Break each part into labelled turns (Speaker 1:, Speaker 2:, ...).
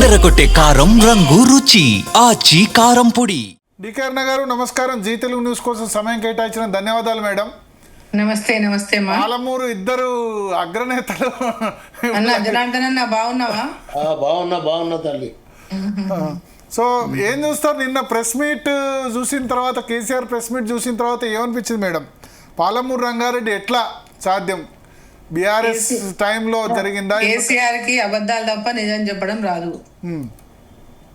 Speaker 1: అదరగొట్టే కారం రంగు రుచి ఆచి కారం పొడి.
Speaker 2: డికేర్ణ గారు నమస్కారం. జీ తెలుగు న్యూస్ కోసం సమయం కేటాయించిన ధన్యవాదాలు మేడం.
Speaker 3: నమస్తే. నమస్తే మా
Speaker 2: పాలమూరు ఇద్దరు అగ్రనేతలు.
Speaker 3: అన్న జనార్దన్ అన్న బాగున్నావా?
Speaker 4: బాగున్నా తల్లి.
Speaker 2: సో ఏం చూస్తారు? నిన్న ప్రెస్ మీట్ చూసిన తర్వాత, కేసీఆర్ ప్రెస్ మీట్ చూసిన తర్వాత ఏమనిపించింది మేడం? పాలమూరు రంగారెడ్డి ఎట్లా సాధ్యం? బీఆర్ఎస్ టైంలో జరిగిందా?
Speaker 3: కేసీఆర్ కి అబద్ధాలు తప్ప నిజం చెప్పడం రాదు.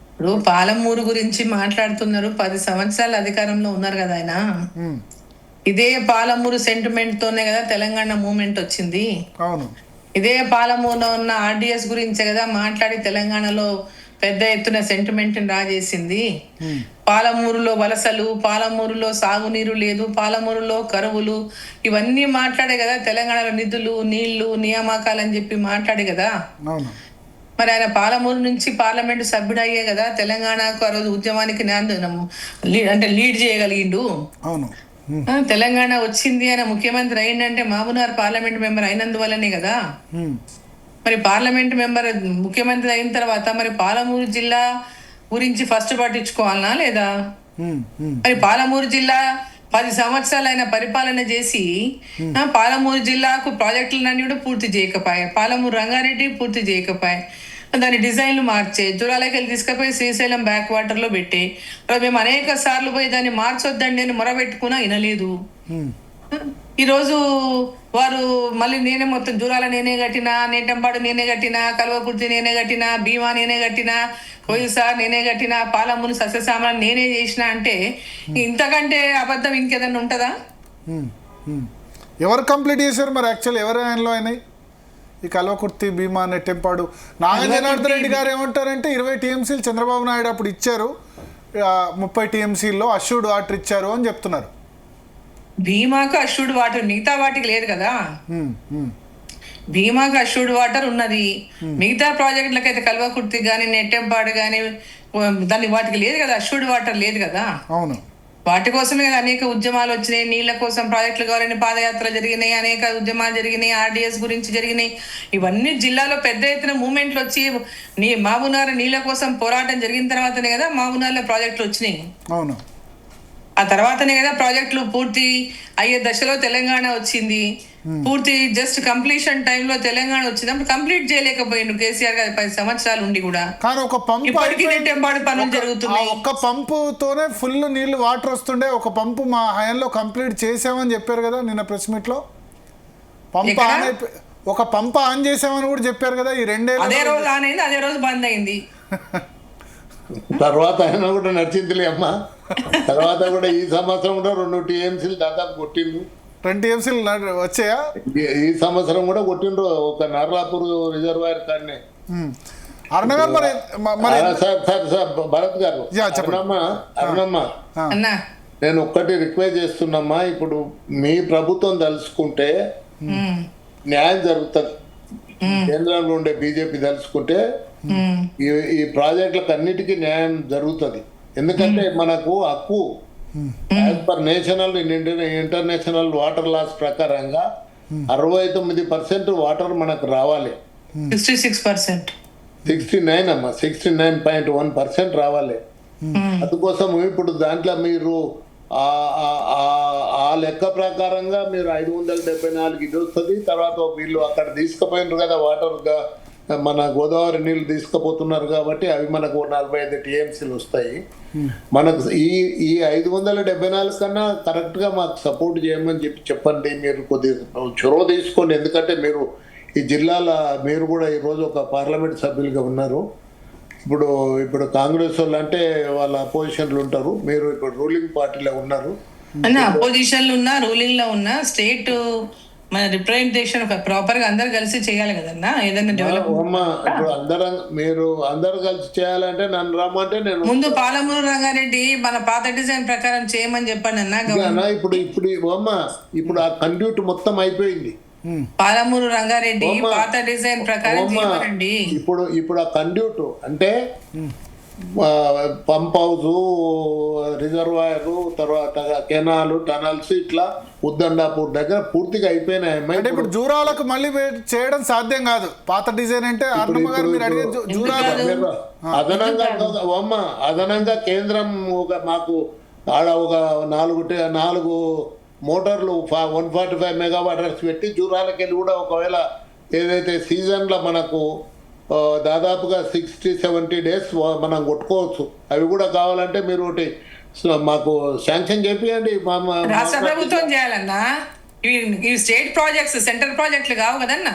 Speaker 3: ఇప్పుడు పాలమూరు గురించి మాట్లాడుతున్నారు. 10 సంవత్సరాలు అధికారంలో ఉన్నారు కదా ఆయన. ఇదే పాలమూరు సెంటిమెంట్ తోనే కదా తెలంగాణ మూవ్మెంట్ వచ్చింది.
Speaker 2: అవును,
Speaker 3: ఇదే పాలమూరులో ఉన్న ఆర్డిఎస్ గురించే కదా మాట్లాడి తెలంగాణలో పెద్ద ఎత్తున సెంటిమెంట్ రాజేసింది. పాలమూరులో వలసలు, పాలమూరులో సాగునీరు లేదు, పాలమూరులో కరువులు, ఇవన్నీ మాట్లాడే కదా తెలంగాణలో నిధులు, నీళ్లు, నియామకాలు అని చెప్పి మాట్లాడే కదా.
Speaker 2: అవును.
Speaker 3: మరి ఆయన పాలమూరు నుంచి పార్లమెంటు సభ్యుడయ్యే కదా తెలంగాణకు ఆ రోజు ఉద్యమానికి అంటే లీడ్ చేయగలిగిండు.
Speaker 2: అవును.
Speaker 3: తెలంగాణ వచ్చింది ఆయన ముఖ్యమంత్రి అయిందంటే మహబూబ్నగర్ పార్లమెంట్ మెంబర్ అయినందువల్లనే కదా. మరి పార్లమెంట్ మెంబర్ ముఖ్యమంత్రి అయిన తర్వాత మరి పాలమూరు జిల్లా గురించి ఫస్ట్ పట్టించుకోవాలనా లేదా? మరి పాలమూరు జిల్లా 10 సంవత్సరాలు ఆయన పరిపాలన చేసి పాలమూరు జిల్లాకు ప్రాజెక్టులన్నీ కూడా పూర్తి చేయకపోయాయి, పాలమూరు రంగారెడ్డి పూర్తి చేయకపోయాయి, దాని డిజైన్లు మార్చే జూరాలకెళ్ళి తీసుకుపోయి శ్రీశైలం బ్యాక్ వాటర్ లో పెట్టి మేము అనేక సార్లు పోయి దాన్ని మార్చొద్దండి అని మొరబెట్టుకున్నా వినలేదు. ఈరోజు వారు మళ్ళీ నేనే మొత్తం జూరాల నేనే కట్టినా, నేటంపాడు నేనే కట్టినా, కల్వకుర్తి నేనే కట్టినా, భీమా నేనే కట్టినా, సార్ నేనే కట్టినా, పాలమూరు సస్యశ్యామలను నేనే చేసిన అంటే ఇంతకంటే అబద్ధం ఇంకేదన్నా ఉంటుందా?
Speaker 2: ఎవరు కంప్లీట్ చేశారు మరి? యాక్చువల్ ఎవరు ఆయనలో అయినాయి? ఈ కల్వకుర్తి, భీమా, నెట్టెంపాడు. నాగజనార్దన్ రెడ్డి గారు ఏమంటారంటే 20 టీఎంసీలు చంద్రబాబు నాయుడు అప్పుడు ఇచ్చారు, 30 టీఎంసీల్లో అష్యూర్డ్ వాటర్ ఇచ్చారు అని చెప్తున్నారు.
Speaker 3: భీమాకు అష్యూర్డ్ వాటర్, మిగతా వాటికి లేదు కదా. భీమాకు అష్యూర్డ్ వాటర్ ఉన్నది, మిగతా ప్రాజెక్టులకైతే కల్వకుర్తి కానీ నెట్టెంపాడు కానీ దాన్ని వాటికి లేదు కదా, అష్యూర్డ్ వాటర్ లేదు కదా.
Speaker 2: అవును.
Speaker 3: వాటి కోసమే కదా అనేక ఉద్యమాలు వచ్చినాయి. నీళ్ల కోసం ప్రాజెక్టులు కావాలని పాదయాత్రలు జరిగినాయి, అనేక ఉద్యమాలు జరిగినాయి, ఆర్డిఎస్ గురించి జరిగినాయి. ఇవన్నీ జిల్లాలో పెద్ద ఎత్తున మూవ్మెంట్లు వచ్చి మహబూబ్నగర్ నీళ్ల కోసం పోరాటం జరిగిన తర్వాతనే కదా మహబూబ్నగర్లో ప్రాజెక్టులు వచ్చినాయి.
Speaker 2: అవును.
Speaker 3: ఆ తర్వాతనే కదా ప్రాజెక్టులు పూర్తి అయ్యే దశలో తెలంగాణ వచ్చింది. పూర్తి జస్ట్ కంప్లీషన్ టైంలో తెలంగాణ వచ్చింది. అప్పుడు కంప్లీట్ చేయలేకపోయిండు కేసీఆర్ గారు 10 సంవత్సరాలు ఉండి కూడా.
Speaker 2: కానీ ఒక పంపు
Speaker 3: ఇప్పటికీ నెట్టెంపాడు పనులు జరుగుతున్నాయి.
Speaker 2: ఒక్క పంపుతోనే ఫుల్ నీళ్లు వాటర్ వస్తుండే. ఒక పంపు మా హయాంలో కంప్లీట్ చేసామని చెప్పారు కదా నిన్న ప్రెస్ మీట్ లో. పంప్ ఆన్ ఒక పంప్ ఆన్ చేసామని కూడా చెప్పారు కదా. ఈ 2
Speaker 3: అదే రోజు ఆన్ అయింది, అదే రోజు బంద్ అయింది.
Speaker 4: తర్వాత ఆయన కూడా నడిచిందిలే అమ్మ. తర్వాత కూడా ఈ సంవత్సరం కూడా 2 టీఎంసీలు దాదాపు కొట్టిండ్రు.
Speaker 2: 2 టీఎంసీలు వచ్చాయా?
Speaker 4: ఈ సంవత్సరం కూడా కొట్టిండ్రు ఒక నర్లాపూర్ రిజర్వాయర్ కాడనే.
Speaker 2: అరుణగారు
Speaker 4: సార్ భరత్ గారు, అరుణమ్మ నేను ఒక్కటి రిక్వెస్ట్ చేస్తున్నమ్మా. ఇప్పుడు మీ ప్రభుత్వం తలుచుకుంటే న్యాయం జరుగుతుంది, కేంద్రంలో ఉండే బీజేపీ తలుచుకుంటే ఈ ప్రాజెక్టులకు అన్నిటికీ న్యాయం జరుగుతుంది. ఎందుకంటే మనకు హక్కు as per national international water laws ప్రకారంగా 69% వాటర్ మనకు రావాలి. 69 అమ్మా, 69.1% రావాలి. అందుకోసం ఇప్పుడు దాంట్లో మీరు ఆ లెక్క ప్రకారంగా మీరు 574 ఇది వస్తుంది. తర్వాత వీళ్ళు అక్కడ తీసుకుపోయినారు కదా వాటర్, మన గోదావరి నీళ్ళు తీసుకుపోతున్నారు కాబట్టి అవి మనకు 45 టీఎంసీలు వస్తాయి. మనకు ఈ 574 కన్నా కరెక్ట్గా మాకు సపోర్ట్ చేయమని చెప్పండి. మీరు కొద్దిగా చొరవ తీసుకోండి. ఎందుకంటే మీరు ఈ జిల్లాల మీరు కూడా ఈరోజు ఒక పార్లమెంట్ సభ్యులుగా ఉన్నారు. ఇప్పుడు కాంగ్రెస్ వాళ్ళు అంటే వాళ్ళ అపోజిషన్లు ఉంటారు, మీరు ఇప్పుడు రూలింగ్ పార్టీలో ఉన్నారు.
Speaker 3: అపోజిషన్ లో ఉన్నా, రూలింగ్ లో ఉన్నా, స్టేట్ మన రిప్రజెంటేషన్ ప్రాపర్ గా అందరు కలిసి చేయాలి కదన్నా. ఏదైనా డెవలప్
Speaker 4: ఇప్పుడు మీరు అందరు కలిసి చేయాలంటే నన్ను రమ్మంటే నేను
Speaker 3: ముందు పాలమూరు రంగారెడ్డి మన పాత డిజైన్ ప్రకారం చేయమని చెప్పండి అన్న.
Speaker 4: ఇప్పుడు ఆ కండ్యూట్ మొత్తం అయిపోయింది.
Speaker 3: పాలమూరు రంగారెడ్డి పాత డిజైన్ ప్రకారం చేయమనండి.
Speaker 4: ఇప్పుడు ఆ కండ్యూట్ అంటే పంప్ హౌస్, రిజర్వాయర్, తర్వాత కెనాలు, టనల్స్ ఇట్లా ఉద్దండాపూర్ దగ్గర పూర్తిగా అయిపోయినాయమ్మా.
Speaker 2: అంటే ఇప్పుడు జూరాలకు మళ్ళీ చేయడం సాధ్యం కాదు. పాత డిజైన్ అంటే అరుణమ్మ గారు మీరు అడిగే జూరాల
Speaker 4: అదనంగా కేంద్రం మాకు ఆడ ఒక 4 మోటార్లు 145 మెగావాటర్స్ పెట్టి జూరాలకు వెళ్ళి కూడా ఒకవేళ ఏదైతే సీజన్లో మనకు దాదాపుగా 60-70 డేస్ మనం కొట్టుకోవచ్చు. అవి కూడా కావాలంటే మీరు ఒకటి మాకు శాంక్షన్ చేపియండి.
Speaker 3: రాష్ట్ర ప్రభుత్వం చేయాలన్నా, ఇవి స్టేట్ ప్రాజెక్ట్స్, సెంట్రల్ ప్రాజెక్టులు కావు కదన్నా.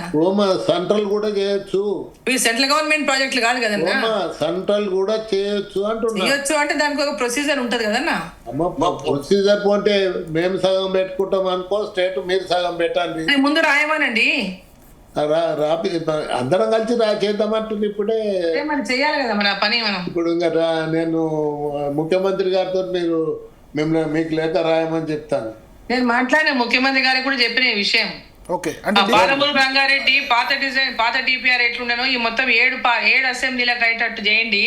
Speaker 4: సెంట్రల్ కూడా చేయొచ్చు.
Speaker 3: ఇవి సెంట్రల్ గవర్నమెంట్ ప్రాజెక్టులు కాదు కదన్నా.
Speaker 4: సెంట్రల్ కూడా చేయొచ్చు
Speaker 3: చేయొచ్చు అంటే దానికి ఒక ప్రొసీజర్ ఉంటది కదన్నా.
Speaker 4: ప్రొసీజర్ అంటే మేము సగం పెట్టుకుంటాం అనుకో, స్టేట్ మీరు సగం పెట్టండి.
Speaker 3: ముందు రాయమనండి,
Speaker 4: అందరం కలిసి చేద్దామంటుంది. ఇప్పుడే
Speaker 3: మరి చేయాలి కదా మరి ఆ పని మనం.
Speaker 4: ఇప్పుడు ఇంకా నేను ముఖ్యమంత్రి గారితో మీకు లేఖ రాయమని చెప్తాను.
Speaker 3: నేను మాట్లాడిన ముఖ్యమంత్రి గారికి కూడా చెప్పిన ఈ విషయం.
Speaker 2: ఓకే,
Speaker 3: పాలమూరు రంగారెడ్డి పాత డిజైన్, పాత డిపిఆర్ ఎట్లుండేనో ఈ మొత్తం 7 అసెంబ్లీలకు అయ్యేటట్టు చేయండి.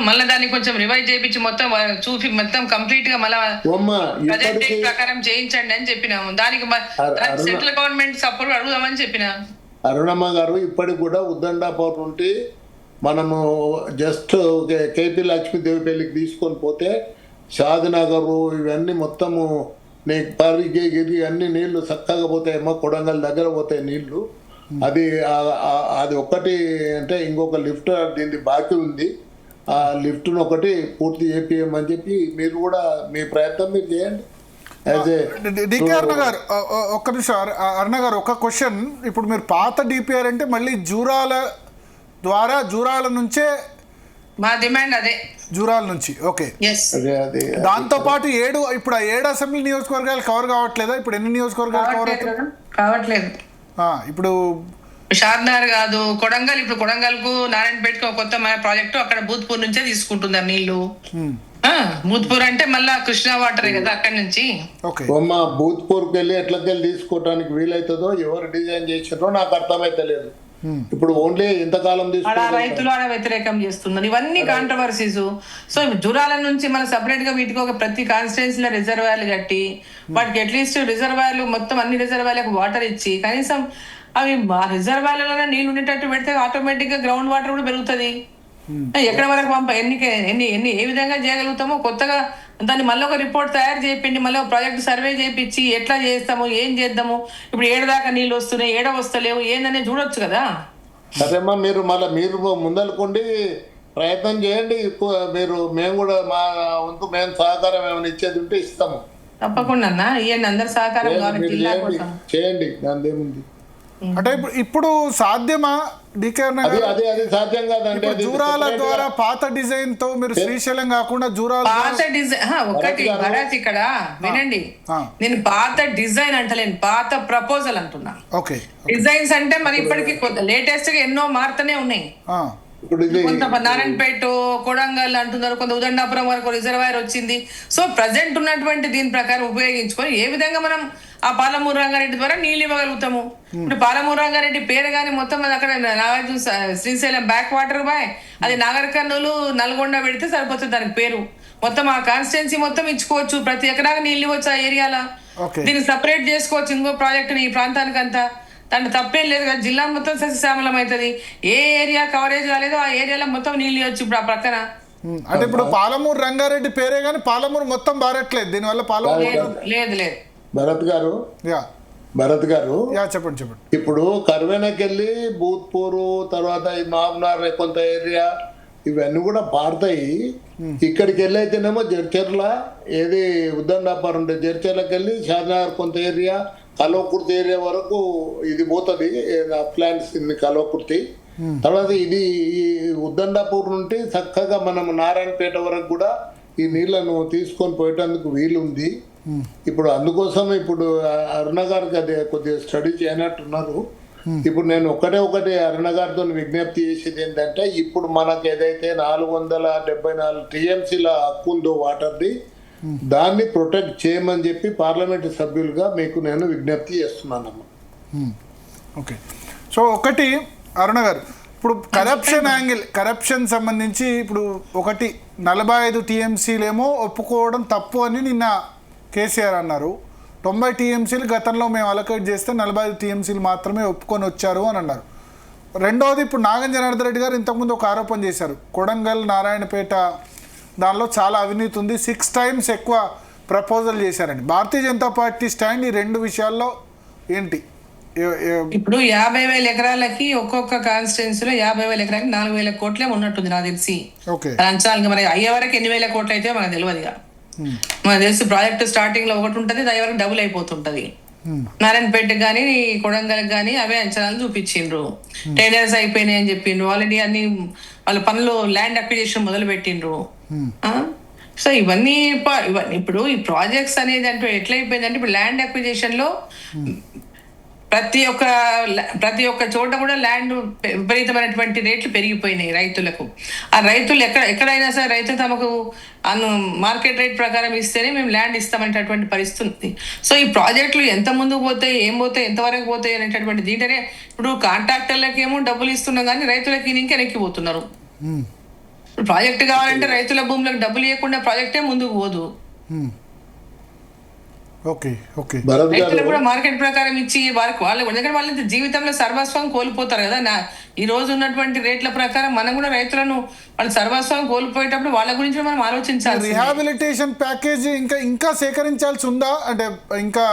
Speaker 3: మళ్ళీ దాన్ని కొంచెం రివైజ్ చేయించి మొత్తం చూపి మొత్తం కంప్లీట్ గా మళ్ళీ ప్రజెంటేషన్ ప్రకారం చేయించండి అని చెప్పినాము. దానికి సెంట్రల్ గవర్నమెంట్ సపోర్ట్ అడుగుదామని చెప్పిన.
Speaker 4: అరుణమ్మ గారు ఇప్పటికి కూడా ఉద్దండాపూర్ నుండి మనము జస్ట్ కేపీ లక్ష్మీదేవి పెళ్లికి తీసుకొని పోతే షాద్నగర్ ఇవన్నీ మొత్తము నీకు పరిగి గిరి అన్ని నీళ్లు చక్కగా పోతాయమ్మా. కొడంగల్ దగ్గర పోతాయి నీళ్లు. అది ఒక్కటి అంటే ఇంకొక లిఫ్ట్ దీనికి బాకీ ఉంది. ఆ లిఫ్ట్ను ఒకటి పూర్తి చేపియమని చెప్పి మీరు కూడా మీ ప్రయత్నం మీరు చేయండి.
Speaker 2: డికే అరుణ గారు ఒక్క నిమిషం. అరుణ గారు ఒక క్వశ్చన్. ఇప్పుడు మీరు పాత డిపిఆర్ అంటే మళ్ళీ జూరాల నుంచే
Speaker 3: మా డిమాండ్ అదే,
Speaker 2: జూరాల నుంచి. ఓకే, దాంతో పాటు ఇప్పుడు 7 అసెంబ్లీ నియోజకవర్గాలు కవర్ కావట్లేదా? ఇప్పుడు ఎన్ని నియోజకవర్గాలు కవర్
Speaker 3: కావట్లేదు?
Speaker 2: ఇప్పుడు
Speaker 3: షాద్నగర్ కాదు, కొడంగల్. ఇప్పుడు కొడంగల్ కు నారాయణపేటకు కొత్త ప్రాజెక్టు అక్కడ భూత్పూర్ నుంచే తీసుకుంటున్నారు నీళ్లు. భూత్పూర్ అంటే మళ్ళా కృష్ణా వాటరే కదా అక్కడి నుంచి.
Speaker 4: భూత్పూర్కి వెళ్ళి ఎట్లకెళ్ళి తీసుకోవడానికి వీలైతుందో ఎవరు డిజైన్ చేసారో నాకు అర్థమైతలేదు. ఇప్పుడు ఓన్లీ ఎంతకాలం
Speaker 3: రైతులు ఆడ వ్యతిరేకం చేస్తున్నారు. ఇవన్నీ కాంట్రవర్సీస్. సో జూరాల నుంచి మనం సపరేట్ గా వీటికి ఒక ప్రతి కాన్స్టిట్యున్సీలో రిజర్వాయర్లు కట్టి వాటికి అట్లీస్ట్ రిజర్వాయర్లు మొత్తం అన్ని రిజర్వాయర్లకు వాటర్ ఇచ్చి కనీసం అవి రిజర్వాయర్లలో నీళ్లు ఉండేటట్టు పెడితే ఆటోమేటిక్ గా గ్రౌండ్ వాటర్ కూడా పెరుగుతుంది. ఎక్కడ వరకు ఎన్ని ఏ విధంగా చేయగలుగుతామో కొత్తగా దాన్ని మళ్ళీ ఒక రిపోర్ట్ తయారు చేయండి, మళ్ళీ ఒక ప్రాజెక్ట్ సర్వే చేయించి ఎట్లా చేస్తాము, ఏం చేద్దాము, ఇప్పుడు 7 దాకా నీళ్ళు వస్తున్నాయి, 7 వస్తలేవు, ఏందనే చూడొచ్చు కదా.
Speaker 4: సరేమ్మా, మీరు ముందలుకోండి, ప్రయత్నం చేయండి. మేము కూడా మా వంతు మేము సహకారం ఏమైనా ఇచ్చేది ఉంటే ఇస్తాము.
Speaker 3: తప్పకుండా అన్న, ఇవన్నీ అందరి సహకారం
Speaker 4: చేయండి. దానిదేముంది
Speaker 2: అంటే ఇప్పుడు సాధ్యమా డికే అరుణ గారు?
Speaker 4: అది సాధ్యం కాదంటే
Speaker 2: జూరాల ద్వారా పాత డిజైన్ తో మీరు శ్రీశైలం కాకుండా జూరాల
Speaker 3: పాత డిజైన్ ఒకటి భరత్ ఇక్కడ వినండి, నేను పాత డిజైన్ అంటలేను, పాత ప్రపోజల్ అంటున్నా.
Speaker 2: ఓకే,
Speaker 3: డిజైన్స్ అంటే మరి ఇప్పటికి లేటెస్ట్ గా ఎన్నో మారుతూనే ఉన్నాయి. కొంత నారాయణపేట, కొడంగల్ అంటున్నారు, కొంత ఉదండాపురం వరకు రిజర్వాయర్ వచ్చింది. సో ప్రజెంట్ ఉన్నటువంటి దీని ప్రకారం ఉపయోగించుకొని ఏ విధంగా మనం ఆ పాలమూరు రంగారెడ్డి ద్వారా నీళ్ళు ఇవ్వగలుగుతాము. ఇప్పుడు పాలమూరు రంగారెడ్డి పేరు కానీ మొత్తం అది అక్కడ Nagarjuna Srisailam back water boy, అది నాగర్ కర్నూలు, నల్గొండ పెడితే సరిపోతుంది దానికి పేరు. మొత్తం ఆ కాన్స్టిట్యున్సీ మొత్తం ఇచ్చుకోవచ్చు, ప్రతి ఎకరాగా నీళ్ళు ఇవ్వచ్చు ఆ ఏరియాలో. దీన్ని సపరేట్ చేసుకోవచ్చు ఇంకో ప్రాజెక్టుని ఈ ప్రాంతానికి అంతా. దాంట్లో తప్పేం లేదు కదా, జిల్లా మొత్తం సస్యశ్యామలం అవుతుంది. ఏ ఏరియా కవరేజ్ కాలేదో ఆ ఏరియాలో మొత్తం నీళ్ళు ఇవ్వచ్చు. ఇప్పుడు ఆ ప్రక్కన
Speaker 2: అంటే ఇప్పుడు పాలమూరు రంగారెడ్డి పేరే కానీ పాలమూరు మొత్తం బారట్లేదు దీనివల్ల. పాలమూరు
Speaker 3: లేదు.
Speaker 4: భరత్ గారు
Speaker 2: చెప్పండి.
Speaker 4: ఇప్పుడు కర్వేనకెళ్ళి భూత్పూరు, తర్వాత ఈ మామ్నార్ కొంత ఏరియా ఇవన్నీ కూడా పారుతాయి. ఇక్కడికి వెళ్ళి అయితేనేమో జడ్చర్ల ఏది ఉద్దండాపూర్ ఉంటే జడ్చర్లకి వెళ్ళి షాద్నగర్ కొంత ఏరియా, కల్వకుర్తి ఏరియా వరకు ఇది పోతుంది ప్లాన్స్ కల్వకుర్తి. తర్వాత ఇది ఈ ఉద్దండాపూర్ నుండి చక్కగా మనం నారాయణపేట వరకు కూడా ఈ నీళ్లను తీసుకొని పోయేటందుకు వీలుంది. ఇప్పుడు అందుకోసం ఇప్పుడు అరుణ గారికి అది కొద్దిగా స్టడీ చేయనట్టున్నారు. ఇప్పుడు నేను ఒకటి అరుణ గారితో విజ్ఞప్తి చేసేది ఏంటంటే, ఇప్పుడు మనకు ఏదైతే 474 టీఎంసీల హక్కు ఉందో వాటర్ది, దాన్ని ప్రొటెక్ట్ చేయమని చెప్పి పార్లమెంటు సభ్యులుగా మీకు నేను విజ్ఞప్తి చేస్తున్నానమ్మా.
Speaker 2: ఓకే, సో ఒకటి అరుణ గారు, ఇప్పుడు కరప్షన్ సంబంధించి ఇప్పుడు ఒకటి 45 టీఎంసీలేమో ఒప్పుకోవడం తప్పు అని నిన్న కేసీఆర్ అన్నారు. 90 టీఎంసీలు గతంలో మేము అలొకేట్ చేస్తే 45 టీఎంసీలు మాత్రమే ఒప్పుకొని వచ్చారు అని అన్నారు. రెండవది ఇప్పుడు నాగం జనార్దన్ రెడ్డి గారు ఇంతకుముందు ఒక ఆరోపణ చేశారు, కొడంగల్ నారాయణపేట దానిలో చాలా అవినీతి ఉంది, 6 times ఎక్కువ ప్రపోజల్ చేశారండి. భారతీయ జనతా పార్టీ స్టాండ్ ఈ రెండు విషయాల్లో ఏంటి?
Speaker 3: ఇప్పుడు 50,000 ఎకరాలకి ఒక్కొక్క కాన్స్టిట్యున్సీలో 50,000 ఎకరాలకి 4,000 కోట్లే ఉన్నట్టుంది నాకు తెలిసి.
Speaker 2: ఓకే,
Speaker 3: అంచాలి మరి అయ్యే వరకు 8,000 కోట్లు అయితే మనకు తెలియదు. మనకు తెలిసి ప్రాజెక్ట్ స్టార్టింగ్ లో ఒకటి ఉంటుంది, అయ్యే వరకు డబుల్ అయిపోతుంటది. నారాయణపేట కానీ కొడంగల్ కానీ అవే అంచనాలు చూపించిండ్రు. టెండర్స్ అయిపోయినాయి అని చెప్పిండ్రు. ఆల్రెడీ అన్ని వాళ్ళ పనులు ల్యాండ్ అక్విజిషన్ మొదలు పెట్టిండ్రు. సో ఇవన్నీ ఇప్పుడు ఈ ప్రాజెక్ట్స్ అనేది అంటే ఎట్లయిపోయిందంటే ఇప్పుడు ల్యాండ్ అక్విజిషన్ లో ప్రతి ఒక్క చోట కూడా ల్యాండ్ విపరీతమైనటువంటి రేట్లు పెరిగిపోయినాయి రైతులకు. ఆ రైతులు ఎక్కడైనా సరే రైతులు తమకు మార్కెట్ రేట్ ప్రకారం ఇస్తేనే మేము ల్యాండ్ ఇస్తామనేటటువంటి పరిస్థితి. సో ఈ ప్రాజెక్టులు ఎంత ముందుకు పోతాయి, ఏం పోతాయి, ఎంతవరకు పోతాయి అనేటటువంటి దీంట్లోనే ఇప్పుడు కాంట్రాక్టర్లకి ఏమో డబ్బులు ఇస్తున్నాం కానీ రైతులకి ఇంకెనక్కిపోతున్నారు. ప్రాజెక్ట్ కావాలంటే రైతుల భూములకు డబ్బులు ఇవ్వకుండా ప్రాజెక్టే ముందుకు పోదు. రైతులకు కూడా మార్కెట్ ప్రకారం ఇచ్చి వాళ్ళు ఎందుకంటే వాళ్ళ జీవితంలో సర్వస్వం కోల్పోతారు కదా. ఈ రోజు ఉన్నటువంటి రేట్ల ప్రకారం మనం కూడా రైతులను వాళ్ళ సర్వస్వం కోల్పోయేటప్పుడు వాళ్ళ గురించి మనం ఆలోచించాలి.
Speaker 2: రిహాబిలిటేషన్ ప్యాకేజ్ ఇంకా సేకరించాల్సి ఉందా? అంటే ఇంకా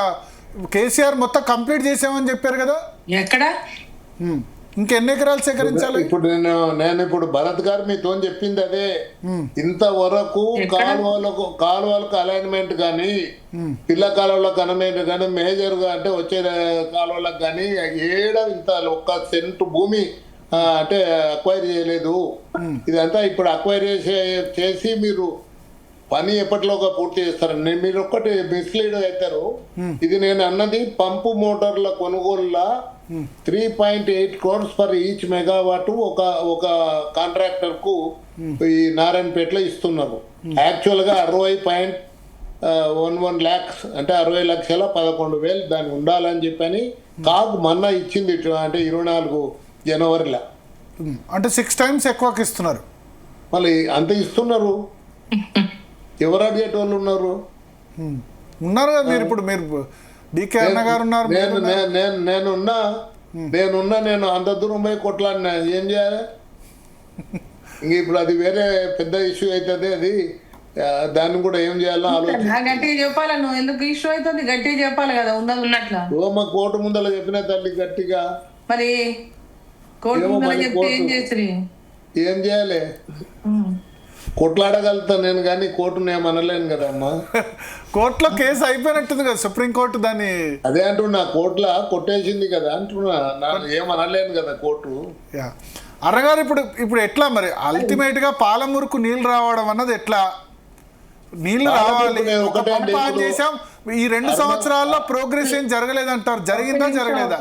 Speaker 2: కేసీఆర్ మొత్తం కంప్లీట్ చేసామని చెప్పారు కదా,
Speaker 3: ఎక్కడ
Speaker 2: ఇంకెన్ని ఎకరాలు సేకరించాలి?
Speaker 4: ఇప్పుడు నేను ఇప్పుడు భరత్ గారు మీతో చెప్పింది అదే. ఇంతవరకు కాలువలకు అలైన్మెంట్ కానీ, పిల్ల కాలువలకు అలైన్మెంట్ కానీ, మేజర్ గా అంటే వచ్చే కాలువలకు కానీ ఇంత 1 సెంట్ భూమి అంటే అక్వైర్ చేయలేదు. ఇదంతా ఇప్పుడు అక్వైర్ చేసి మీరు పని ఎప్పటిలోగా పూర్తి చేస్తారండి. మీరు ఒక్కటి మిస్లీడ్ అవుతారు. ఇది నేను అన్నది పంపు మోటార్ల కొనుగోలులా 3.8 crores ఫర్ ఈచ్ మెగావాట్ ఒక కాంట్రాక్టర్ కు ఈ నారాయణపేటలో ఇస్తున్నారు. యాక్చువల్ గా 60.11 lakhs అంటే 60,11,000 దాన్ని ఉండాలని చెప్పని కాగు మొన్న ఇచ్చింది. అంటే 24 జనవరిలో
Speaker 2: అంటే 6 times ఎక్కువకి ఇస్తున్నారు.
Speaker 4: మళ్ళీ అంత ఇస్తున్నారు. ఎవరు అడిగేటోళ్ళు ఉన్నారు
Speaker 2: కదా. మీరు ఇప్పుడు మీరు డికే అన్న గారు ఉన్నారు.
Speaker 4: నేను అంత దూరం పోయి కొట్లాడినా ఏం చేయాలి? ఇంక ఇప్పుడు అది వేరే పెద్ద ఇష్యూ అవుతుంది. అది దాన్ని కూడా ఏం చేయాలో
Speaker 3: గట్టిగా చెప్పాలి. నువ్వు ఎందుకు ఇష్యూ అవుతుంది గట్టిగా చెప్పాలి కదా. ఉన్నట్లా
Speaker 4: మా కోర్టు ముందర చెప్పిన తల్లి గట్టిగా.
Speaker 3: మరి కోర్టు ముందర చెప్తే
Speaker 4: ఏం చేయాలి? కొట్లాడగలుగుతాను నేను కానీ కోర్టును ఏమనలేను కదమ్మా.
Speaker 2: కోర్టులో కేసు అయిపోయినట్టుంది కదా, సుప్రీంకోర్టు దాన్ని
Speaker 4: అదే అంటున్నా, కోర్టులో కొట్టేసింది కదా అంటున్నా. ఏమనలేను కదా కోర్టు.
Speaker 2: అన్నగారు ఇప్పుడు ఎట్లా మరి అల్టిమేట్ గా పాలమూరుకు నీళ్లు రావడం అన్నది ఎట్లా? నీళ్లు రావాలి, చేసాం. ఈ 2 సంవత్సరాల్లో ప్రోగ్రెస్ ఏం జరగలేదంటారు, జరిగిందా జరగలేదా?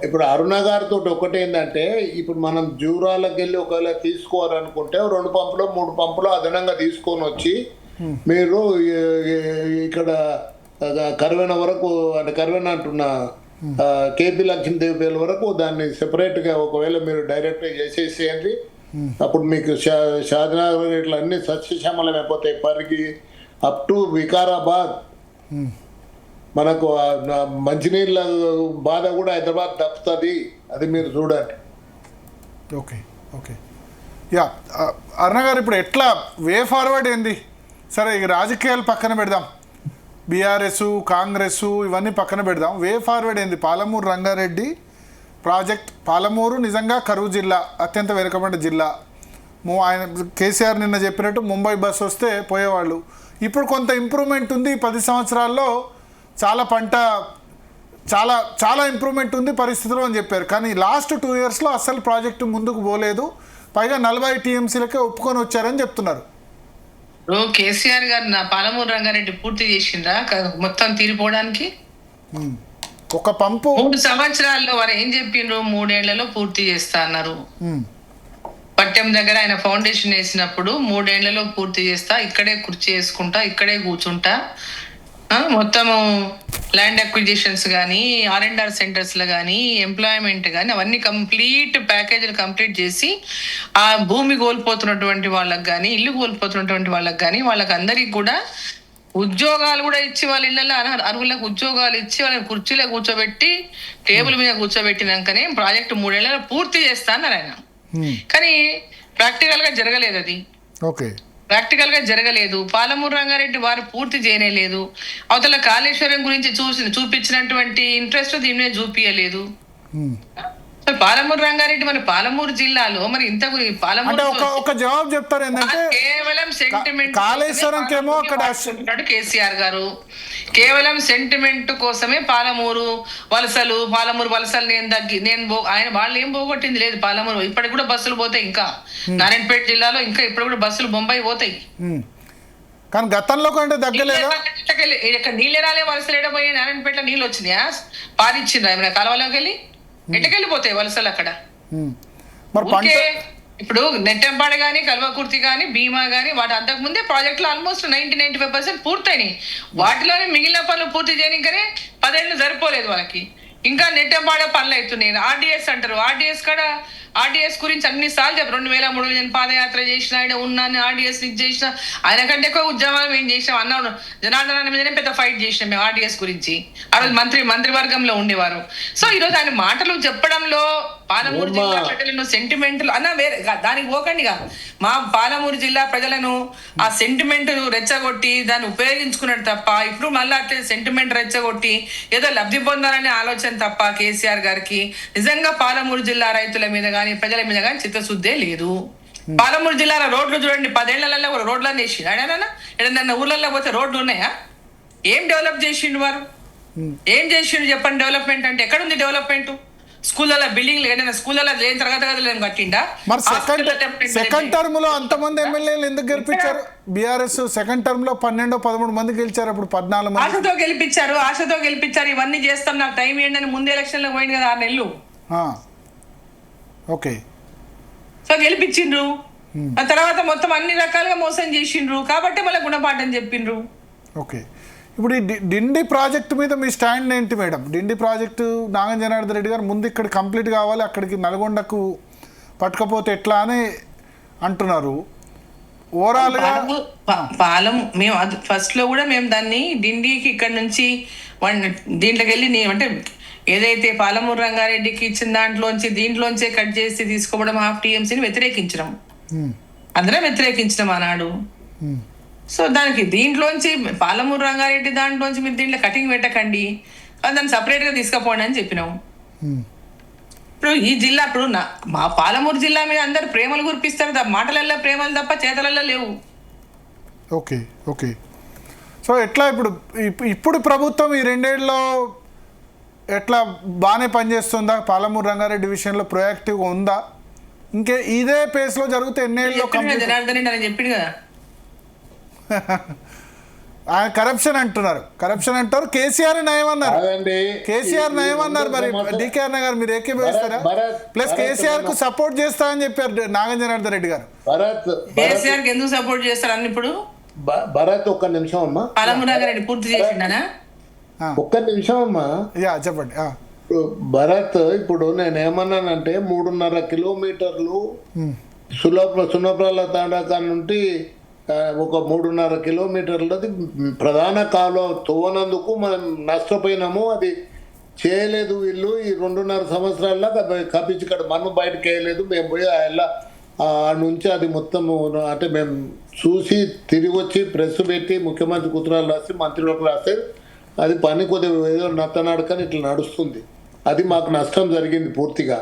Speaker 4: ఇప్పుడు అరుణ గారితో ఒకటి ఏంటంటే, ఇప్పుడు మనం జూరాలకు వెళ్ళి ఒకవేళ తీసుకోవాలనుకుంటే 2 పంపులో 3 పంపులో అదనంగా తీసుకొని వచ్చి మీరు ఇక్కడ కర్వెన వరకు అంటే కర్వెన అంటున్న కేపీ లక్ష్మీదేవి వరకు దాన్ని సెపరేట్ గా ఒకవేళ మీరు డైరెక్ట్ చేసేసేయండి. అప్పుడు మీకు షాద్నగర్ ఇట్లా అన్ని సస్యశ్యామలం అయిపోతాయి. పరిగి అప్ టు వికారాబాద్ మనకు మంచినీళ్ళ బాధ కూడా హైదరాబాద్ తప్పుతుంది. అది మీరు చూడండి.
Speaker 2: ఓకే అరుణ గారు ఇప్పుడు ఎట్లా వే ఫార్వర్డ్ ఏంది? సరే ఇక రాజకీయాలు పక్కన పెడదాం, బీఆర్ఎస్ కాంగ్రెస్ ఇవన్నీ పక్కన పెడదాం. వే ఫార్వర్డ్ ఏంది? పాలమూరు రంగారెడ్డి ప్రాజెక్ట్. పాలమూరు నిజంగా కరువు జిల్లా, అత్యంత వెనుకబడిన జిల్లా. ఆయన కేసీఆర్ నిన్న చెప్పినట్టు ముంబై బస్ వస్తే పోయేవాళ్ళు. ఇప్పుడు కొంత ఇంప్రూవ్మెంట్ ఉంది. 10 సంవత్సరాల్లో చాలా ఇంప్రూవ్మెంట్ ఉంది పరిస్థితిలో అని చెప్పారు. కానీ లాస్ట్ 2 yearsలో అసలు ప్రాజెక్టు ముందుకు పోలేదు. పైగా 40 టీఎంసీలకే ఒప్పుకొని వచ్చారని చెప్తున్నారు.
Speaker 3: కేసీఆర్ గారు నా పాలమూరు రంగారెడ్డి పూర్తి చేసిండ్రా మొత్తం తీరిపోవడానికి?
Speaker 2: ఒక పంపు
Speaker 3: 3 సంవత్సరాల్లో వారు ఏం చెప్పిండ్రు? 3 ఏళ్లలో పూర్తి చేస్తా అన్నారు. పట్టెం దగ్గర ఆయన ఫౌండేషన్ వేసినప్పుడు 3 ఏళ్లలో పూర్తి చేస్తా, ఇక్కడే కుర్చీ వేసుకుంటా, ఇక్కడే కూర్చుంటా, మొత్తము ల్యాండ్ అక్విజిషన్స్ కానీ R&R సెంటర్స్లో కానీ ఎంప్లాయ్మెంట్ కానీ అవన్నీ కంప్లీట్ ప్యాకేజీలు కంప్లీట్ చేసి ఆ భూమి కోల్పోతున్నటువంటి వాళ్ళకి కానీ ఇల్లు కోల్పోతున్నటువంటి వాళ్ళకి కానీ వాళ్ళకి అందరికి కూడా ఉద్యోగాలు కూడా ఇచ్చి వాళ్ళ ఇళ్ళల్లో అర్హులకు ఉద్యోగాలు ఇచ్చి వాళ్ళని కుర్చీలో కూర్చోబెట్టి టేబుల్ మీద కూర్చోబెట్టినాకనే ప్రాజెక్ట్ 3 ఏళ్ళలో పూర్తి చేస్తా అన్నారు ఆయన. కానీ ప్రాక్టికల్గా జరగలేదు అది.
Speaker 2: ఓకే,
Speaker 3: ప్రాక్టికల్ గా జరగలేదు. పాలమూరు రంగారెడ్డి వారు పూర్తి చేయలేదు. అవతల కాళేశ్వరం గురించి చూపించినటువంటి ఇంట్రెస్ట్ దీని మీద చూపించలేదు. పాలమూరు రంగారెడ్డి మరి పాలమూరు జిల్లాలో మరి ఇంత పాలమూరు
Speaker 2: ఒక జవాబు చెప్తారు ఏంటంటే
Speaker 3: కేవలం సెంటిమెంట్
Speaker 2: కాళేశ్వరంకేమో అక్కడ
Speaker 3: కేసీఆర్ గారు కేవలం సెంటిమెంట్ కోసమే పాలమూరు వలసలు నేను ఆయన వాళ్ళు ఏం పోగొట్టింది లేదు. పాలమూరు ఇప్పటికి కూడా బస్సులు పోతాయి. ఇంకా నారాయణపేట జిల్లాలో ఇంకా ఇప్పుడు కూడా బస్సులు బొంబాయి పోతాయి.
Speaker 2: కానీ గతంలో కంటే తగ్గలేదా?
Speaker 3: ఇక్కడ నీళ్ళు రాలే, వలసలు ఎడపోయి నారాయణపేటలో నీళ్ళు వచ్చినాయా? పారిచ్చిండ్రా ఏమైనా కాలువలోకి వెళ్ళి? ఎట్టకెళ్ళిపోతాయి వలసలు అక్కడ. ఇప్పుడు నెట్టంపాడు కానీ కల్వకుర్తి కానీ భీమా కానీ వాటి అంతకు ముందే ప్రాజెక్టులు ఆల్మోస్ట్ 90-95% పూర్తయినాయి. వాటిలోనే మిగిలిన పనులు పూర్తి చేయడానికనే 10 ఏళ్ళు సరిపోలేదు వాళ్ళకి. ఇంకా నెట్టంపాడ పనులు అవుతున్నాయి. RDS అంటారు. RDS గురించి అన్నిసార్లు చెప్పారు. 2003 నేను పాదయాత్ర చేసిన, ఆయన ఉన్నాను, RDS ఇది చేసిన, ఆయన కంటే ఎక్కువ ఉద్యమాలు మేము చేసినాం అన్నాడు. జనార్దన మీదనే పెద్ద ఫైట్ చేసినాం మేము RDS గురించి. ఆ రోజు మంత్రివర్గంలో ఉండేవారు. సో ఈ రోజు ఆయన మాటలు చెప్పడంలో పాలమూరు జిల్లా ప్రజలను సెంటిమెంట్లు అన్న వేరే దానికి పోకండిగా. మా పాలమూరు జిల్లా ప్రజలను ఆ సెంటిమెంట్ రెచ్చగొట్టి దాన్ని ఉపయోగించుకున్నాడు తప్ప ఇప్పుడు మళ్ళీ అట్లే సెంటిమెంట్ రెచ్చగొట్టి ఏదో లబ్ధి పొందాలనే ఆలోచన తప్ప కేసీఆర్ గారికి నిజంగా పాలమూరు జిల్లా రైతుల మీద కానీ ప్రజల మీద కానీ చిత్తశుద్ధే లేదు. పాలమూరు జిల్లాలో రోడ్లు చూడండి, 10 ఏళ్లలో కూడా రోడ్లన్నీ వేసిండు. ఏదన్నా ఊర్లలో పోతే రోడ్లు ఉన్నాయా? ఏం డెవలప్ చేసిండు వారు? ఏం చేసిండు చెప్పండి? డెవలప్మెంట్ అంటే ఎక్కడుంది డెవలప్మెంట్? స్కూళ్ళలో బిల్డింగ్లు ఏదైనా స్కూళ్ళలో లేని తరగతి గదులు కట్టిండా?
Speaker 2: సెకండ్ టర్మ్ లో అంతమంది ఎమ్మెల్యేలు ఎందుకు గెలిపించారు? బీఆర్ఎస్ సెకండ్ టర్మ్ లో 12-13 మంది గెలిచారు. అప్పుడు 14 మంది
Speaker 3: ఆశతో గెలిపించారు. ఇవన్నీ చేస్తాం, నాకు టైం ఏంటని ముందు ఎలక్షన్ లో పోయింది కదా 6 నెలలు.
Speaker 2: ఓకే,
Speaker 3: సో గెలిపించిండ్రు. ఆ తర్వాత మొత్తం అన్ని రకాలుగా మోసం చేసిండ్రు కాబట్టి మళ్ళీ గుణపాఠం చెప్పిండ్రు.
Speaker 2: ఓకే, ఇప్పుడు ఈ డిండి ప్రాజెక్టు మీద మీ స్టాండ్ ఏంటి మేడం? డిండి ప్రాజెక్టు నాగం జనార్దన్ రెడ్డి గారు ముందు ఇక్కడ కంప్లీట్ కావాలి, అక్కడికి నల్గొండకు పట్టుకపోతే ఎట్లా అని అంటున్నారు. ఓవరాల్గా
Speaker 3: మేము ఫస్ట్ లో కూడా మేము దాన్ని డిండికి ఇక్కడ నుంచి దీంట్లోకి వెళ్ళి అంటే ఏదైతే పాలమూరు రంగారెడ్డికి ఇచ్చిన దీంట్లోంచే కట్ చేసి తీసుకోవడం 1/2 TMCని వ్యతిరేకించడం, అందరం వ్యతిరేకించడం ఆనాడు. సో దానికి దీంట్లోంచి పాలమూరు రంగారెడ్డి దాంట్లోంచి మీరు దీంట్లో కటింగ్ పెట్టకండి, దాన్ని సపరేట్గా తీసుకుపోండి అని చెప్పినాం. ఇప్పుడు ఈ జిల్లా ఇప్పుడు మా పాలమూరు జిల్లా మీద అందరు ప్రేమలు కురిపిస్తారు, మాటలల్లో ప్రేమలు తప్ప చేతలల్లో లేవు.
Speaker 2: ఓకే ఓకే, సో ఎట్లా ఇప్పుడు ప్రభుత్వం ఈ 2 ఏళ్ళలో ఎట్లా బాగానే పనిచేస్తుందా? పాలమూరు రంగారెడ్డి విషయంలో ప్రొయాక్టివ్గా ఉందా? ఇంకే ఇదే పేస్లో జరిగితే ఎన్నేళ్ళలో
Speaker 3: చెప్పింది కదా.
Speaker 2: ఆయన కరప్షన్ అంటారు. కేసీఆర్ నయం అన్నారు. మరి డికేఆర్ గారు మీరు ఏకీభవిస్తారా? ప్లస్ కేసీఆర్ కు సపోర్ట్ చేస్తా అని చెప్పారు నాగం జనార్దన్ రెడ్డి గారు.
Speaker 3: కేసీఆర్ కి ఎందుకు సపోర్ట్ చేస్తారు అని ఇప్పుడు
Speaker 4: భరత్ ఒక్క నిమిషం అమ్మా,
Speaker 3: పాలమూరు రంగారెడ్డి పూర్తి చేసిండనా?
Speaker 4: ఒక్క నిమిషం అమ్మా,
Speaker 2: చెప్పండి.
Speaker 4: భరత్ ఇప్పుడు నేనేమన్నానంటే 3.5 కిలోమీటర్లు సున్నప్రాల తాండాకా నుండి ఒక 3.5 కిలోమీటర్లది ప్రధాన కాలువ తవ్వనందుకు మనం నష్టపోయినాము. అది చేయలేదు వీళ్ళు. ఈ 2.5 సంవత్సరాల్లో కప్పించి మన్ను బయటకు వేయలేదు. మేము పోయి ఆ నుంచి అది మొత్తం అంటే మేము చూసి తిరిగి వచ్చి ప్రెస్ పెట్టి ముఖ్యమంత్రి ఉత్తరాలు రాసి మంత్రులకు రాస్తే అది పని కొద్దిగా ఏదో నత్తనాడుకని ఇట్లా నడుస్తుంది. అది మాకు నష్టం జరిగింది పూర్తిగా.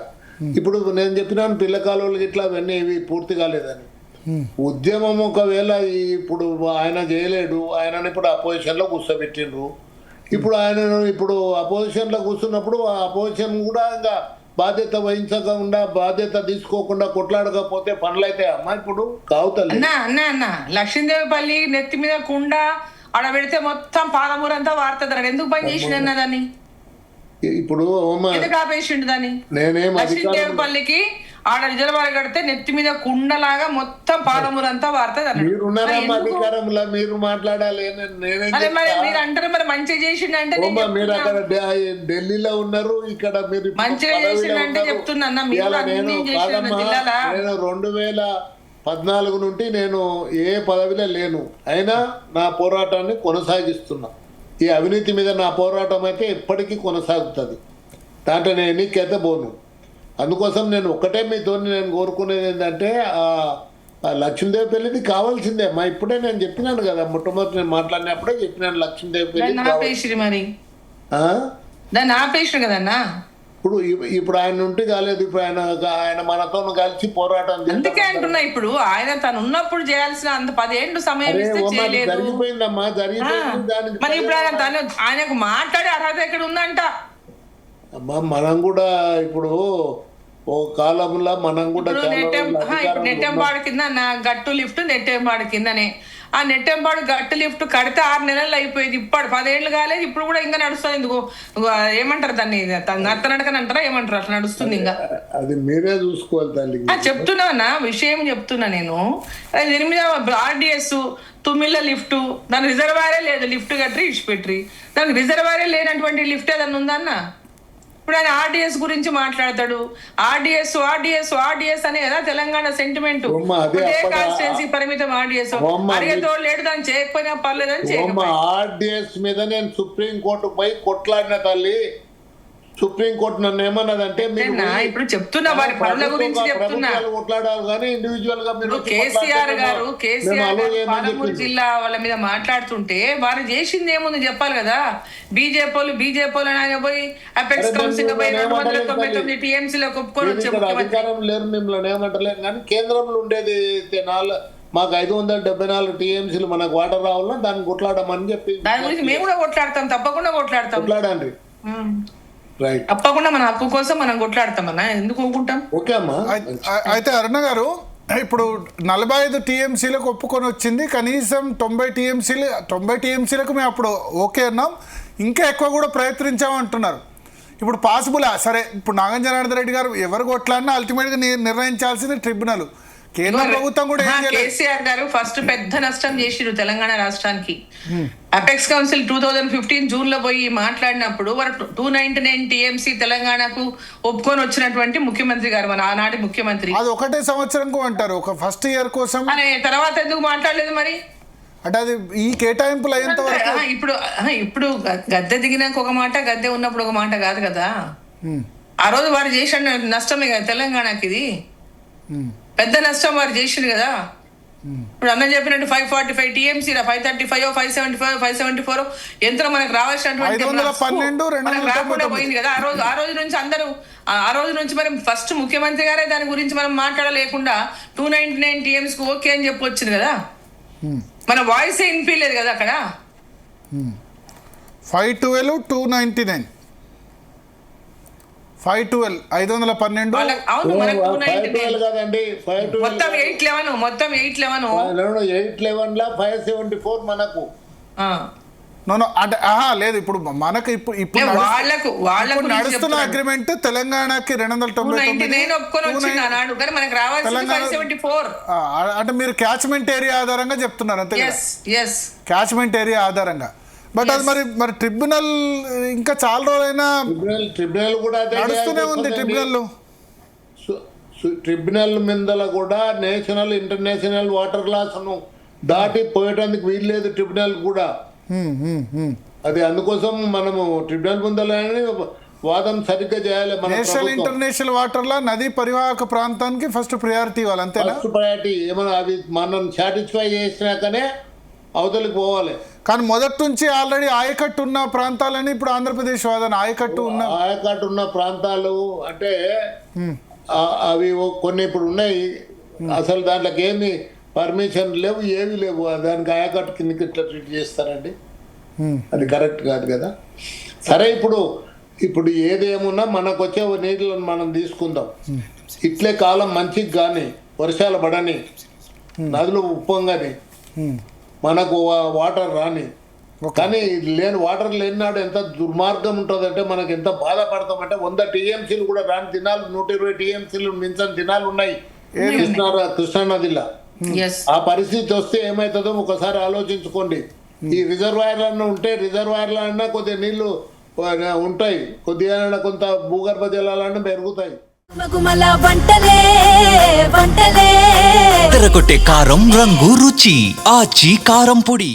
Speaker 4: ఇప్పుడు నేను చెప్పినాను పిల్ల కాలువలకి ఇట్లా అవన్నీ ఇవి పూర్తి కాలేదని. ఉద్యమం ఒకవేళ ఇప్పుడు ఆయన చేయలేడు, ఆయనను ఇప్పుడు అపోజిషన్లో కూర్చోబెట్టిండ్రు. ఇప్పుడు ఇప్పుడు అపోజిషన్లో కూర్చున్నప్పుడు ఆ అపోజిషన్ కూడా ఇంకా బాధ్యత వహించకుండా బాధ్యత తీసుకోకుండా కొట్లాడకపోతే పనులు అయితే అమ్మా ఇప్పుడు కావుతలే.
Speaker 3: అన్న లక్ష్మీదేవిపల్లి నెత్తి మీద కుండ ఆడ పెడితే మొత్తం పాలమూరు అంతా వాడుతుంది. ఎందుకు పని చేసిండు దాన్ని?
Speaker 4: ఇప్పుడు
Speaker 3: ఎందుకు ఆపేసిండు దాన్ని?
Speaker 4: నేనేం
Speaker 3: లక్ష్మీదేవిపల్లికి ఆడ రిజర్వాయర్ కడితే నెత్తి మీద కుండలాగా మొత్తం పాలమూరు అంతా వారుతుంది అన్నాడు.
Speaker 4: మీరున్నారా
Speaker 3: మరి ఎందుకు?
Speaker 4: అధికారంలో మీరు మాట్లాడాలి నేనేం
Speaker 3: అదే మరి
Speaker 4: చెప్తా?
Speaker 3: మీరు అంటారు మరి మంచిగా చేసిండంటే నేను
Speaker 4: ఓమ్మా, మీరు
Speaker 3: చెప్తున్నా.
Speaker 4: అక్కడ ఢిల్లీలో ఉన్నారు, ఇక్కడ మీరు ఇప్పుడు
Speaker 3: మంచిగా
Speaker 4: పదవిలో
Speaker 3: చేసిండంటే
Speaker 4: ఉన్నారు.
Speaker 3: చెప్తున్నా అన్న, మీరు
Speaker 4: ఇవాళ
Speaker 3: అన్నీ
Speaker 4: నేను
Speaker 3: చేసిండు
Speaker 4: కాదమ్మా,
Speaker 3: జిల్లాలో.
Speaker 4: నేను 2014 నుండి నేను ఏ పదవిలో లేను, అయినా నా పోరాటాన్ని కొనసాగిస్తున్నా. ఈ అవినీతి మీద నా పోరాటం అయితే ఎప్పటికీ కొనసాగుతుంది, దాంట్లో నేను ఎన్నికైతే పోను. అందుకోసం నేను ఒకటే మీతో నేను కోరుకునేది ఏంటంటే ఆ లక్ష్మీదేవి పెళ్లిది కావాల్సిందే మా. ఇప్పుడే నేను చెప్పినాను కదా, మొట్టమొదటి నేను మాట్లాడినప్పుడే చెప్పినాను లక్ష్మీదేవి పెళ్లి
Speaker 3: దాన్ని ఆపేసిరి మరి,
Speaker 4: ఆ?
Speaker 3: దాన్ని ఆపేసిన కదన్నా.
Speaker 4: ఇప్పుడు ఆయన ఉంటే కాలేదు, ఇప్పుడు ఆయన మనతో కలిసి పోరాటం చేద్దాం.
Speaker 3: అందుకే అంటున్నా, ఇప్పుడు ఆయన తను ఉన్నప్పుడు చేయాల్సిన అంత 10 ఏళ్ళు సమయం
Speaker 4: అరే
Speaker 3: ఇస్తే
Speaker 4: ఓ, మాది
Speaker 3: చేయలేదు.
Speaker 4: జరిగిపోయిందమ్మా, జరిగిపోయింది. దానికి
Speaker 3: మరి ఇప్పుడు ఆయనకు మాట్లాడే అర్హత ఎక్కడ ఉందంట?
Speaker 4: అమ్మా, మనం కూడా ఇప్పుడు ఓ కాలంలో మనం కూడా
Speaker 3: ఇప్పుడు
Speaker 4: చాలా రోజులు అధికారంలో
Speaker 3: నెట్టెంపాడు కింద నా గట్టు లిఫ్ట్ నెట్టెంపాడు కిందనే, ఆ నెట్టెంపాడు గట్టు లిఫ్ట్ కడితే 6 నెలలు అయిపోయింది, ఇప్పుడు 10 ఏళ్ళు కాలేదు, ఇప్పుడు కూడా ఇంకా నడుస్తుంది. ఎందుకు ఏమంటారు దాన్ని, నత్తనడకని అంటారా ఏమంటారు, అట్లా నడుస్తుంది ఇంకా.
Speaker 4: అది మీరే చూసుకోవాలి తల్లి.
Speaker 3: చెప్తున్నా విషయం చెప్తున్నా నేను. దీని మీద ఆర్డిఎస్ తుమ్మిళ్ళ లిఫ్ట్, దాని రిజర్వాయరే లేదు, లిఫ్ట్ కట్టి ఇచ్చిపెట్టి దానికి రిజర్వాయరే లేనటువంటి లిఫ్ట్ ఏదన్నా ఉందన్న. ఇప్పుడు ఆయన ఆర్డిఎస్ గురించి మాట్లాడతాడు, ఆర్డిఎస్ ఆర్డిఎస్ ఆర్డిఎస్ అనే కదా తెలంగాణ సెంటిమెంట్. కాన్స్టిట్యున్సీ పరిమితం ఆర్డిఎస్ అడిగేతోడు లేడు, దాన్ని చేయకపోయినా పర్లేదని చేయకపోయినా.
Speaker 4: ఆర్డిఎస్ మీద నేను సుప్రీం కోర్టుకు పోయి కొట్లాడిన తల్లి. సుప్రీం కోర్టు నన్ను ఏమన్నదంటే
Speaker 3: ఇప్పుడు చెప్తున్నా వారి పనుల గురించి చెప్తున్నా.
Speaker 4: కొట్లాడాలి కానీ ఇండివిజువల్ గా మీరు
Speaker 3: కేసీఆర్ గారు పాలమూరు జిల్లా వాళ్ళ మీద మాట్లాడుతుంటే వారు చేసింది ఏముంది చెప్పాలి కదా. బీజేపీ అని ఆయన పోయి అపెక్స్ కౌన్సిల్ లో పోయి 299 టీఎంసీలో ఒప్పుకొని వచ్చే ముఖ్యమంత్రి.
Speaker 4: అధికారం లేరు, మిమ్మల్ని ఏమంటలేరు, కానీ కేంద్రంలో ఉండేది మాకు 574 టీఎంసీలు మనకు వాటర్ రావాలన్నా దాన్ని కొట్లాడమని చెప్పి
Speaker 3: దాని గురించి మేము కూడా కొట్లాడతాం, తప్పకుండా కొట్లాడతాం.
Speaker 4: కొట్లాడండి, రైట్,
Speaker 3: తప్పకుండా మన హక్కు కోసం మనం కొట్లాడతామన్నా, ఎందుకు ఊరుకుంటాం.
Speaker 4: ఓకే అమ్మా.
Speaker 2: అయితే అరుణ గారు, ఇప్పుడు 45 టీఎంసీలకు ఒప్పుకొని వచ్చింది, కనీసం 90 టీఎంసీలకు మేము అప్పుడు ఓకే అన్నాం, ఇంకా ఎక్కువ కూడా ప్రయత్నించామంటున్నారు. ఇప్పుడు పాసిబుల్ సరే, ఇప్పుడు నాగం జనార్దన్ రెడ్డి గారు ఎవరు కొట్లాడినా అల్టిమేట్గా నిర్ణయించాల్సింది ట్రిబ్యునల్. కేంద్ర ప్రభుత్వం కూడా
Speaker 3: కేసీఆర్ గారు ఫస్ట్ పెద్ద నష్టం చేసిరు తెలంగాణ రాష్ట్రానికి. అపెక్స్ కౌన్సిల్ 2015 జూన్ లో పోయి మాట్లాడినప్పుడు వారు 299 టీఎంసీ తెలంగాణకు ఒప్పుకొని వచ్చినటువంటి ముఖ్యమంత్రి గారు, మన ఆనాటి ముఖ్యమంత్రి.
Speaker 2: అది ఒకటే సంవత్సరంకు అంటారు, ఒక ఫస్ట్ ఇయర్ కోసం.
Speaker 3: తర్వాత ఎందుకు మాట్లాడలేదు మరి?
Speaker 2: అంటే అది ఈ కేటాయింపులు అయ్యేంత వరకు.
Speaker 3: ఇప్పుడు గద్దె దిగినాక ఒక మాట, గద్దె ఉన్నప్పుడు ఒక మాట కాదు కదా. ఆ రోజు వారు చేసిన నష్టమే కదా తెలంగాణకి, ఇది పెద్ద నష్టం వారు చేసింది కదా. ఇప్పుడు అన్న చెప్పినట్టు 545 టీఎంసీ 535 575 574 ఎంత మనకు రావాల్సినటువంటి రాకుండా పోయింది కదా. ఆ రోజు నుంచి అందరూ ఆ రోజు నుంచి మరి ఫస్ట్ ముఖ్యమంత్రి గారే దాని గురించి మనం మాట్లాడలేకుండా 299 టీఎంసీకి ఓకే అని చెప్పి వచ్చింది కదా. మన వాయిస్ వినిపించలేదు కదా అక్కడ.
Speaker 2: 512 299 512 512
Speaker 3: అవును, మనకు 299
Speaker 4: కదండి.
Speaker 3: మొత్తం 811
Speaker 4: 811 574 మనకు.
Speaker 2: అంటే లేదు, ఇప్పుడు మనకు ఇప్పుడు
Speaker 3: వాళ్ళకు
Speaker 2: నడుస్తున్న అగ్రిమెంట్ తెలంగాణకి 299
Speaker 3: ఒప్పుకొని వచ్చింది అన్నాడు, కానీ మనకు రావాల్సింది 574.
Speaker 2: అంటే మీరు క్యాచ్మెంట్ ఏరియా ఆధారంగా చెప్తున్నారు అంతే కదా, క్యాచ్మెంట్ ఏరియా ఆధారంగా. బట్ అది మరి ట్రిబ్యునల్ ఇంకా చాలా రోజులైనా
Speaker 4: ట్రిబ్యునల్ కూడా
Speaker 2: నడుస్తూనే ఉంది.
Speaker 4: ట్రిబ్యునల్ మీద కూడా నేషనల్ ఇంటర్నేషనల్ వాటర్ లాస్ ను దాటి పోయటానికి వీల్లేదు ట్రిబ్యునల్ కూడా. అది అందుకోసం మనము ట్రిబ్యునల్ ముందర వాదం సరిగ్గా చేయాలి.
Speaker 2: నేషనల్ ఇంటర్నేషనల్ వాటర్ లా నదీ పరివాహక ప్రాంతానికి ఫస్ట్ ప్రయారిటీ ఇవ్వాలి, అంతేనా?
Speaker 4: ఫస్ట్ ప్రయారిటీ ఏమైనా అవి మనం సాటిస్ఫై చేసినాకనే అవతలికి పోవాలి.
Speaker 2: కానీ మొదటి నుంచి ఆల్రెడీ ఆయకట్టు ఉన్న ప్రాంతాలని ఇప్పుడు ఆంధ్రప్రదేశ్ వాదన. ఆయకట్టు
Speaker 4: ఉన్న ప్రాంతాలు అంటే అవి కొన్ని ఇప్పుడు ఉన్నాయి, అసలు దాంట్లోకి ఏమి పర్మిషన్ లేవు, ఏమి లేవు. దానికి ఆయకట్టు కిందకి ఇట్లా ట్రీట్ చేస్తారండి, అది కరెక్ట్ కాదు కదా. సరే, ఇప్పుడు ఏదేమున్నా మనకు వచ్చే నీళ్ళని మనం తీసుకుందాం. ఇట్లే కాలం మంచికి కానీ వర్షాలు పడని, నదులు ఉప్పొంగని, మనకు వాటర్ రాని, కానీ లేని వాటర్ లేని నాడు ఎంత దుర్మార్గం ఉంటుందంటే మనకి ఎంత బాధపడతామంటే 100 టీఎంసీలు కూడా రాని దినాలు 120 టీఎంసీలు మించని దినాలు ఉన్నాయి కృష్ణానదిలో. ఆ పరిస్థితి వస్తే ఏమవుతుందో ఒకసారి ఆలోచించుకోండి. ఈ రిజర్వాయర్లన్నా ఉంటే రిజర్వాయర్లన్నా కొద్దిగా నీళ్లు ఉంటాయి, కొద్దిగా కొంత భూగర్భ జలాలన్నా పెరుగుతాయి.
Speaker 1: తెరకొట్టే కారం రంగు రుచి ఆచి కారం పొడి.